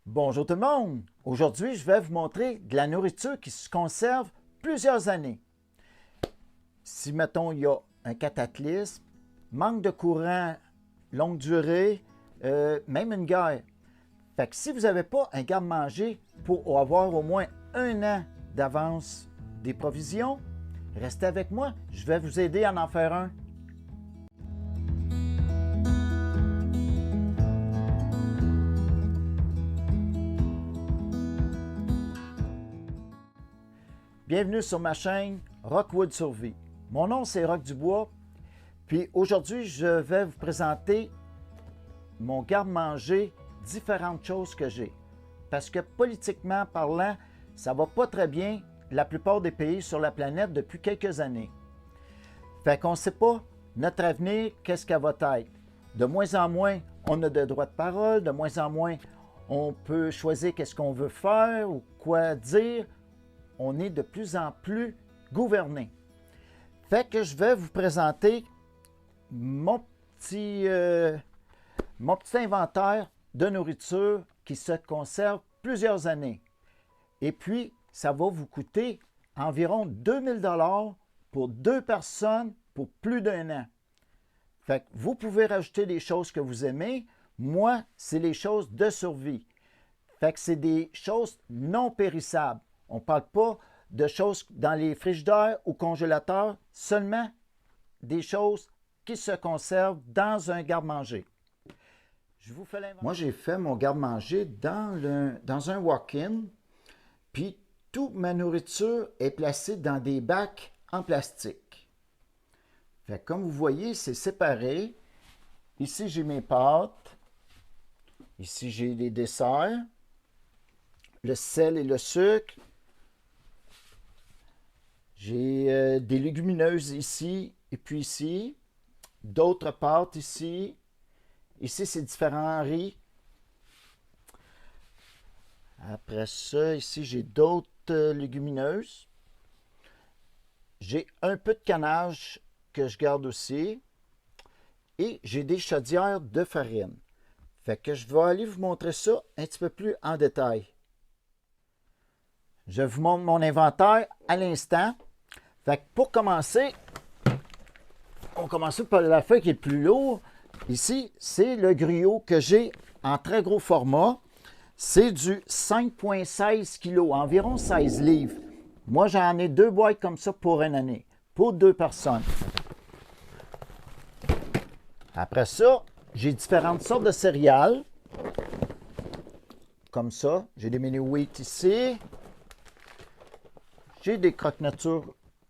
Bonjour tout le monde! Aujourd'hui, je vais vous montrer de la nourriture qui se conserve plusieurs années. Si, mettons, il y a un cataclysme, manque de courant, longue durée, même une guerre. Fait que si vous n'avez pas un garde-manger pour avoir au moins un an d'avance des provisions, restez avec moi, je vais vous aider à en faire un. Bienvenue sur ma chaîne Rockwood Survie. Mon nom c'est Rock Dubois, puis aujourd'hui je vais vous présenter mon garde-manger, différentes choses que j'ai. Parce que politiquement parlant, ça va pas très bien la plupart des pays sur la planète depuis quelques années. Fait qu'on ne sait pas notre avenir, qu'est-ce qu'elle va être. De moins en moins, on a de droits de parole, de moins en moins, on peut choisir qu'est-ce qu'on veut faire ou quoi dire. On est de plus en plus gouverné. Fait que je vais vous présenter mon petit inventaire de nourriture qui se conserve plusieurs années. Et puis, ça va vous coûter environ 2000 $ pour 2 personnes pour plus d'un an. Fait que vous pouvez rajouter des choses que vous aimez. Moi, c'est les choses de survie. Fait que c'est des choses non périssables. On ne parle pas de choses dans les frigidaires ou congélateurs, seulement des choses qui se conservent dans un garde-manger. Moi, j'ai fait mon garde-manger dans un walk-in, puis toute ma nourriture est placée dans des bacs en plastique. Fait que comme vous voyez, c'est séparé. Ici, j'ai mes pâtes. Ici, j'ai les desserts, le sel et le sucre. J'ai des légumineuses ici et puis ici. D'autres pâtes ici. Ici, c'est différents riz. Après ça, ici, j'ai d'autres légumineuses. J'ai un peu de canage que je garde aussi. Et j'ai des chaudières de farine. Fait que je vais aller vous montrer ça un petit peu plus en détail. Je vous montre mon inventaire à l'instant. Fait que pour commencer, on commence par la feuille qui est le plus lourd. Ici, c'est le griot que j'ai en très gros format. C'est du 5,16 kg, environ 16 livres. Moi, j'en ai 2 boîtes comme ça pour une année, pour 2 personnes. Après ça, j'ai différentes sortes de céréales. Comme ça, j'ai des mini wheat ici. J'ai des croque-nature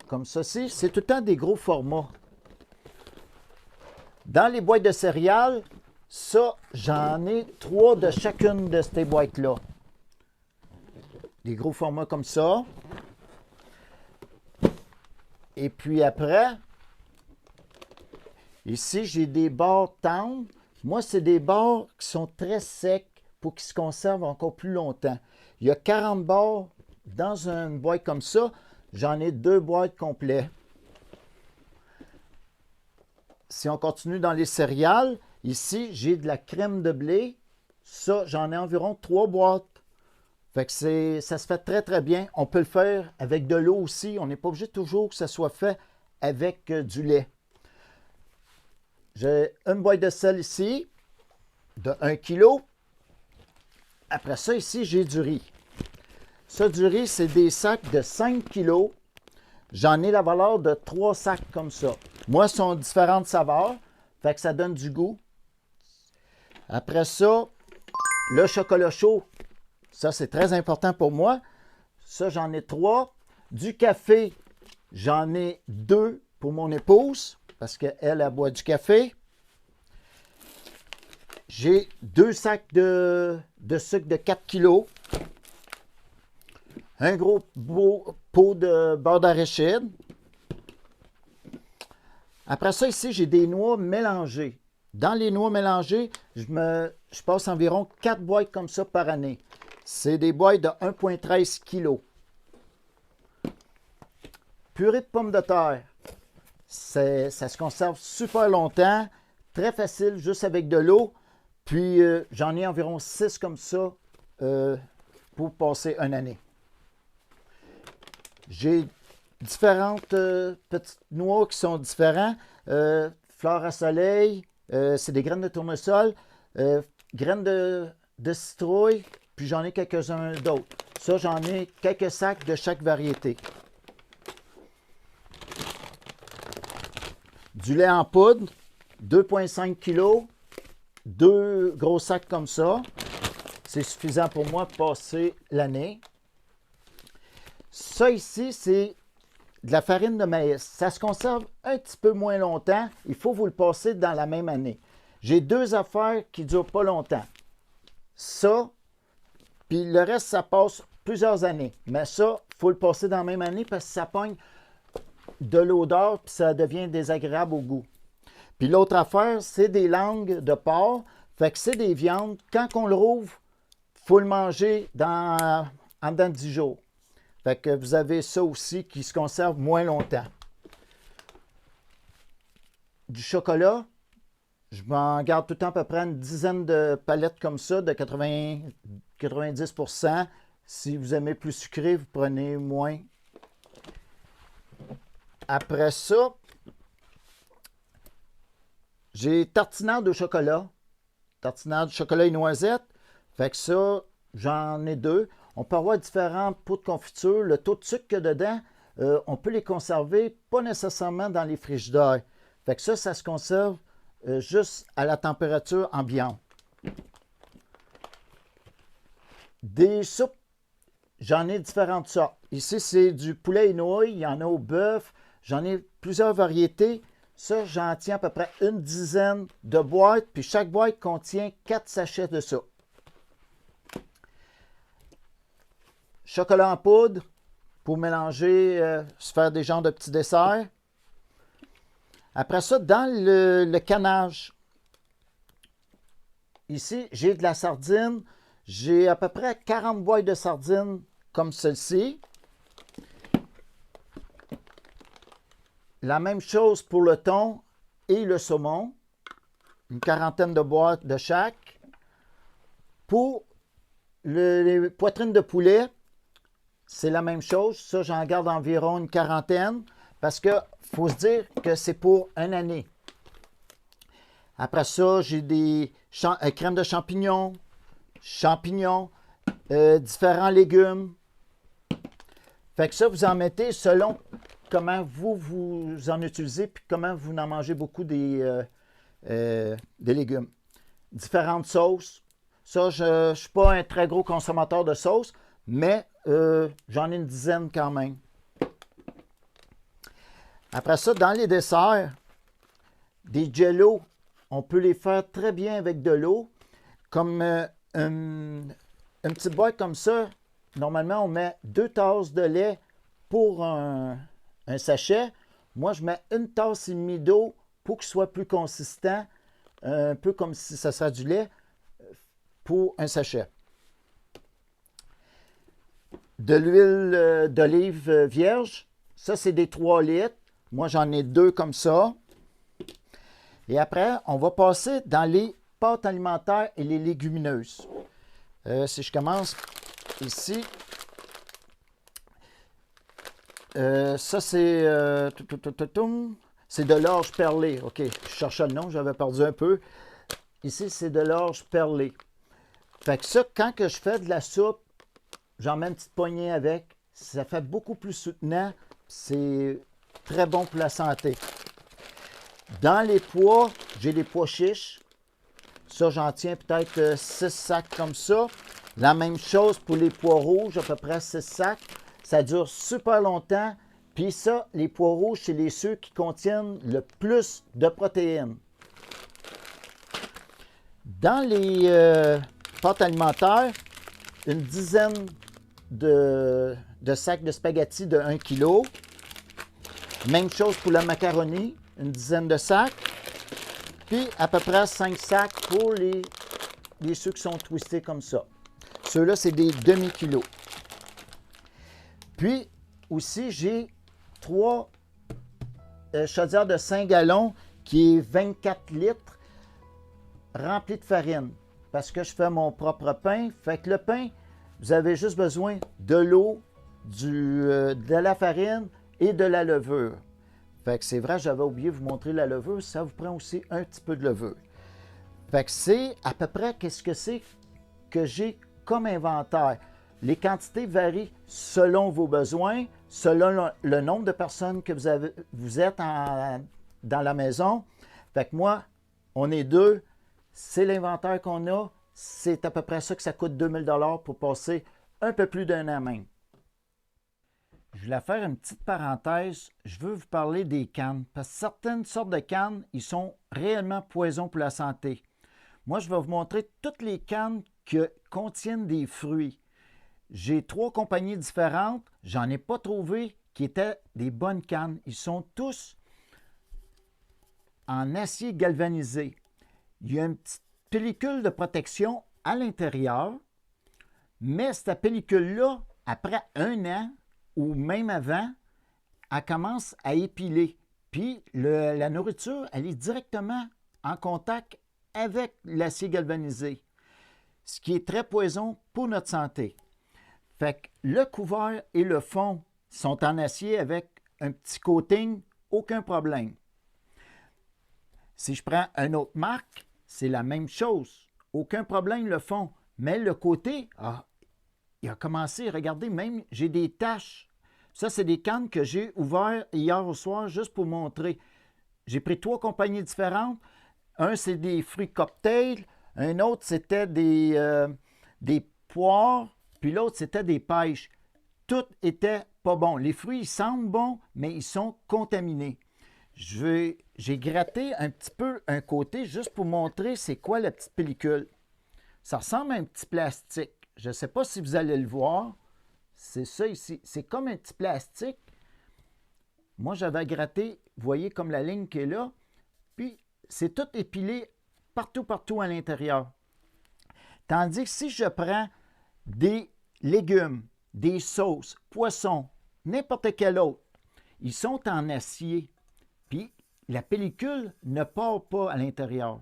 comme ceci. C'est tout le temps des gros formats. Dans les boîtes de céréales, ça, j'en ai 3 de chacune de ces boîtes-là. Des gros formats comme ça. Et puis après, ici, j'ai des barres tendres. Moi, c'est des barres qui sont très secs pour qu'ils se conservent encore plus longtemps. Il y a 40 barres dans une boîte comme ça. J'en ai 2 boîtes complètes. Si on continue dans les céréales, ici, j'ai de la crème de blé. Ça, j'en ai environ 3 boîtes. Fait que ça se fait très, très bien. On peut le faire avec de l'eau aussi. On n'est pas obligé toujours que ça soit fait avec du lait. J'ai une boîte de sel ici, de 1 kg. Après ça, ici, j'ai du riz. Ça, du riz, c'est des sacs de 5 kg. J'en ai la valeur de 3 sacs comme ça. Moi, ce sont différentes saveurs, fait que ça donne du goût. Après ça, le chocolat chaud, ça, c'est très important pour moi. Ça, j'en ai 3. Du café, j'en ai 2 pour mon épouse, parce qu'elle, elle boit du café. J'ai 2 sacs de sucre de 4 kg. Un gros pot de beurre d'arachide. Après ça, ici, j'ai des noix mélangées. Dans les noix mélangées, je passe environ 4 boîtes comme ça par année. C'est des boîtes de 1,13 kg. Purée de pommes de terre. Ça se conserve super longtemps. Très facile, juste avec de l'eau. Puis, j'en ai environ 6 comme ça pour passer une année. J'ai différentes petites noix qui sont différentes. Fleurs à soleil, c'est des graines de tournesol, graines de citrouille, puis j'en ai quelques-uns d'autres. Ça, j'en ai quelques sacs de chaque variété. Du lait en poudre, 2,5 kg, 2 gros sacs comme ça. C'est suffisant pour moi pour passer l'année. Ça ici, c'est de la farine de maïs. Ça se conserve un petit peu moins longtemps. Il faut vous le passer dans la même année. J'ai deux affaires qui ne durent pas longtemps. Ça, puis le reste, ça passe plusieurs années. Mais ça, il faut le passer dans la même année parce que ça pogne de l'odeur puis ça devient désagréable au goût. Puis l'autre affaire, c'est des langues de porc. Fait que c'est des viandes. Quand on le rouvre, il faut le manger en dedans de 10 jours. Fait que vous avez ça aussi qui se conserve moins longtemps. Du chocolat, je m'en garde tout le temps à peu près une dizaine de palettes comme ça, de 90%. Si vous aimez plus sucré, vous prenez moins. Après ça, j'ai tartinade au chocolat. Tartinade, chocolat et noisette. Fait que ça, j'en ai deux. On peut avoir différents pots de confiture. Le taux de sucre qu'il y a dedans, on peut les conserver, pas nécessairement dans les frigidaires. Fait que ça se conserve juste à la température ambiante. Des soupes, j'en ai différentes sortes. Ici, c'est du poulet et nouilles. Il y en a au bœuf. J'en ai plusieurs variétés. Ça, j'en tiens à peu près une dizaine de boîtes. Puis chaque boîte contient 4 sachets de ça. Chocolat en poudre pour mélanger, se faire des genres de petits desserts. Après ça, dans le canage, ici, j'ai de la sardine. J'ai à peu près 40 boîtes de sardines comme celle-ci. La même chose pour le thon et le saumon. Une quarantaine de boîtes de chaque. Pour les poitrines de poulet, c'est la même chose. Ça, j'en garde environ une quarantaine parce qu'il faut se dire que c'est pour une année. Après ça, j'ai des crèmes de champignons, différents légumes. Fait que ça, vous en mettez selon comment vous en utilisez puis comment vous en mangez beaucoup des légumes. Différentes sauces. Ça, je ne suis pas un très gros consommateur de sauce, mais j'en ai une dizaine quand même. Après ça, dans les desserts, des jellos, on peut les faire très bien avec de l'eau. Comme une petite boîte comme ça, normalement, on met 2 tasses de lait pour un sachet. Moi, je mets 1 tasse et demie d'eau pour qu'il soit plus consistant, un peu comme si ça serait du lait pour un sachet. De l'huile d'olive vierge, ça c'est des 3 litres. Moi j'en ai 2 comme ça. Et après, on va passer dans les pâtes alimentaires et les légumineuses. Si je commence ici, ça c'est de l'orge perlée. OK, je cherchais le nom, j'avais perdu un peu. Ici, c'est de l'orge perlée. Fait que ça, quand que je fais de la soupe, j'en mets une petite poignée avec. Ça fait beaucoup plus soutenant. C'est très bon pour la santé. Dans les pois, j'ai des pois chiches. Ça, j'en tiens peut-être 6 sacs comme ça. La même chose pour les pois rouges, à peu près 6 sacs. Ça dure super longtemps. Puis ça, les pois rouges, c'est les ceux qui contiennent le plus de protéines. Dans les pâtes alimentaires, une dizaine de sacs de spaghettis de 1 kg. Même chose pour la macaroni, une dizaine de sacs. Puis à peu près 5 sacs pour les ceux qui sont twistés comme ça. Ceux-là, c'est des demi-kilos. Puis aussi, j'ai 3 chaudières de 5 gallons qui est 24 litres remplis de farine. parce que je fais mon propre pain. Fait que le pain, vous avez juste besoin de l'eau, de la farine et de la levure. Fait que c'est vrai, j'avais oublié de vous montrer la levure. Ça vous prend aussi un petit peu de levure. Fait que c'est à peu près qu'est-ce que c'est que j'ai comme inventaire. Les quantités varient selon vos besoins, selon le nombre de personnes que vous êtes dans la maison. Fait que moi, on est 2, c'est l'inventaire qu'on a, c'est à peu près ça que ça coûte 2000 $ pour passer un peu plus d'un an même. Je voulais faire une petite parenthèse, je veux vous parler des cannes, parce que certaines sortes de cannes, ils sont réellement poison pour la santé. Moi, je vais vous montrer toutes les cannes qui contiennent des fruits. J'ai 3 compagnies différentes, j'en ai pas trouvé qui étaient des bonnes cannes. Ils sont tous en acier galvanisé. Il y a une petite pellicule de protection à l'intérieur, mais cette pellicule-là, après un an ou même avant, elle commence à épiler. Puis la nourriture, elle est directement en contact avec l'acier galvanisé, ce qui est très poison pour notre santé. Fait que le couvert et le fond sont en acier avec un petit coating, aucun problème. Si je prends une autre marque, c'est la même chose. Aucun problème le fond. Mais le côté, il a commencé, regardez, même j'ai des taches. Ça, c'est des cannes que j'ai ouvertes hier au soir juste pour montrer. J'ai pris 3 compagnies différentes. Un, c'est des fruits cocktails. Un autre, c'était des poires. Puis l'autre, c'était des pêches. Tout était pas bon. Les fruits, ils semblent bons, mais ils sont contaminés. J'ai gratté un petit peu un côté juste pour montrer c'est quoi la petite pellicule. Ça ressemble à un petit plastique. Je ne sais pas si vous allez le voir. C'est ça ici. C'est comme un petit plastique. Moi, j'avais gratté, vous voyez comme la ligne qui est là. Puis, c'est tout épilé partout à l'intérieur. Tandis que si je prends des légumes, des sauces, poissons, n'importe quel autre, ils sont en acier. Puis, la pellicule ne part pas à l'intérieur.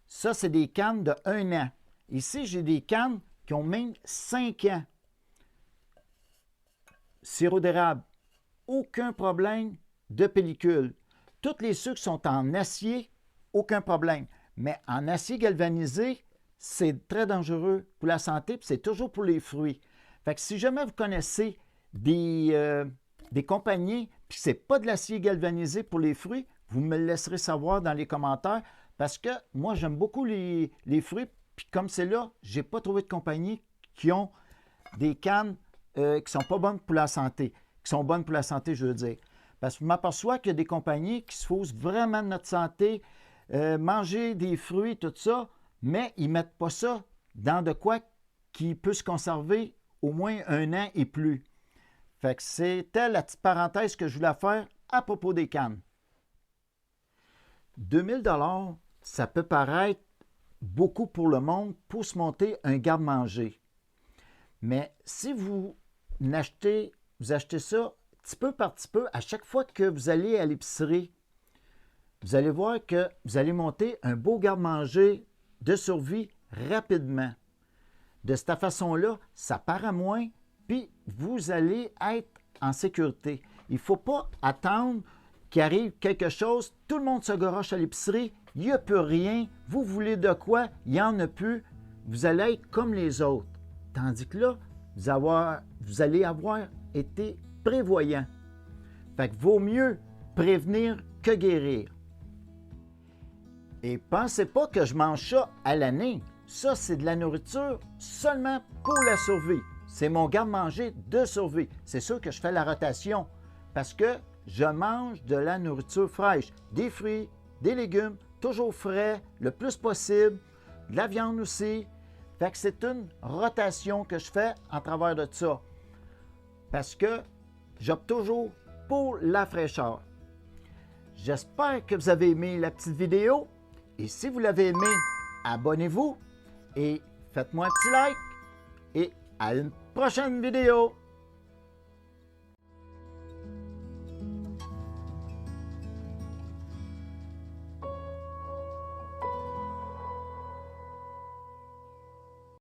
Ça, c'est des cannes de 1 an. Ici, j'ai des cannes qui ont même 5 ans. Sirop d'érable, aucun problème de pellicule. Tous les sucres sont en acier, aucun problème. Mais en acier galvanisé, c'est très dangereux pour la santé, puis c'est toujours pour les fruits. Fait que si jamais vous connaissez des compagnies, puis ce n'est pas de l'acier galvanisé pour les fruits, vous me le laisserez savoir dans les commentaires, parce que moi, j'aime beaucoup les fruits, puis comme c'est là, je n'ai pas trouvé de compagnie qui ont des cannes qui ne sont pas bonnes pour la santé, qui sont bonnes pour la santé, je veux dire. Parce que je m'aperçois qu'il y a des compagnies qui se foutent vraiment de notre santé, manger des fruits, tout ça, mais ils ne mettent pas ça dans de quoi qui peut se conserver au moins 1 an et plus. Fait que c'était la petite parenthèse que je voulais faire à propos des cannes. 2000 $, ça peut paraître beaucoup pour le monde pour se monter un garde-manger. Mais si vous achetez ça petit peu par petit peu, à chaque fois que vous allez à l'épicerie, vous allez voir que vous allez monter un beau garde-manger de survie rapidement. De cette façon-là, ça paraît moins, puis vous allez être en sécurité. Il ne faut pas attendre qu'il arrive quelque chose, tout le monde se garoche à l'épicerie, il n'y a plus rien, vous voulez de quoi, il n'y en a plus, vous allez être comme les autres. Tandis que là, vous allez avoir été prévoyant. Fait que vaut mieux prévenir que guérir. Et pensez pas que je mange ça à l'année. Ça, c'est de la nourriture seulement pour la survie. C'est mon garde-manger de survie. C'est sûr que je fais la rotation parce que je mange de la nourriture fraîche. Des fruits, des légumes, toujours frais, le plus possible. De la viande aussi. Fait que c'est une rotation que je fais en travers de ça. Parce que j'opte toujours pour la fraîcheur. J'espère que vous avez aimé la petite vidéo. Et si vous l'avez aimé, abonnez-vous et faites-moi un petit like. Et à une prochaine vidéo.